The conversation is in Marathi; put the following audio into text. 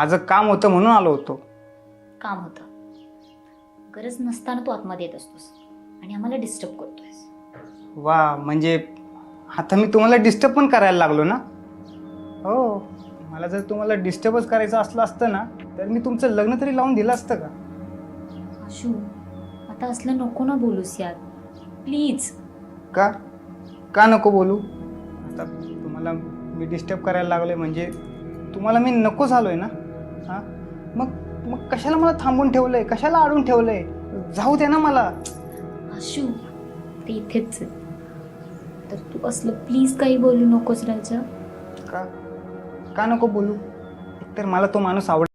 माझं काम होतं म्हणून आलो होतो. काम होतं, गरज नसताना तू आतमध्ये येत असतोस आणि आम्हाला डिस्टर्ब करतोयस. वा, म्हणजे आता मी तुम्हाला डिस्टर्ब पण करायला लागलो ना? हो, मला जर तुम्हाला डिस्टर्बच करायचं असतं ना, तर मी तुमचं लग्न तरी लावून दिलं असतं का? आशू, आता असलं नको ना बोलूस यार, प्लीज. का का नको बोलू? आता तुम्हाला मी डिस्टर्ब करायला लागलोय म्हणजे तुम्हाला मी नको झालोय ना? हां, मग मग कशाला मला थांबून ठेवलंय, कशाला अडून ठेवलंय? जाऊ दे ना मला. आशू, ते इथेच आहे. तर तू असलं प्लीज काही बोलू नकोस राजा. का का नको बोलू? एकतर मला तो माणूस आवडत